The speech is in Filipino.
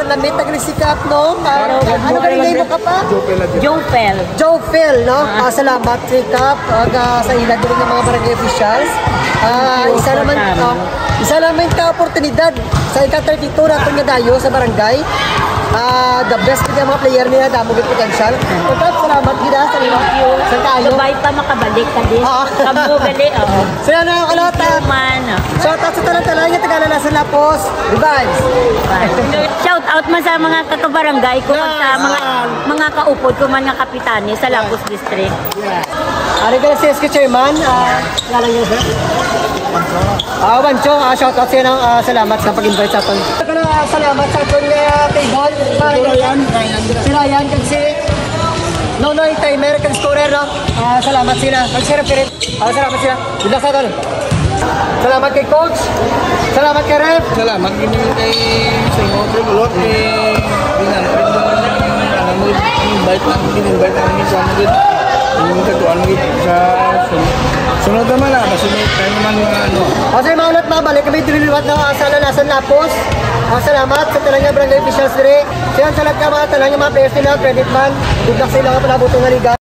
lamit nagrisikap, no? Ano ba rin name mo ka pa? Jopel. Jopel, no? Salamat sikap sa ilan din ng mga barangay officials. Isa naman ka-oportunidad sa ika-32 na ito nga dayo sa barangay. The best ng mga player nila, damo yung potential. Salamat gina sa inyo. Sa kayo. Sabay pa makabalik ka din. Kamu gali. So yan ang kalota. Shout out sa talang-talang yung tagalala sa Lapos. Revives. Shout out man sa mga kakabarangay ko sa mga kaupod ko man nga kapitani sa Lapos District. Ari ka na si SK Chairman. Ngalan niyo sir? Wancho, shout out sa inyo. Salamat sa pag-invite sa atin. Salamat sa atin table. Si Ryan kasi Nonoy timer kang scorer, no? Salamat sila. Mag-share pirit. Salamat sila. Good luck sa atin. Salamat kay coach. Salamat kay ref. Salamat din kay Sengo Tribulot kay invite namin sa mga yung tatuan sa sunod naman na masunod tayo naman mga ano. Sa mga ulat mabalik kami diliwat na sa Lanasan Lapos. Salamat sa talangya barangay officials dire. Siyan sa lahat ka mga talangya mga players nila, credit man. Good luck sa ilang palabuto nga liga.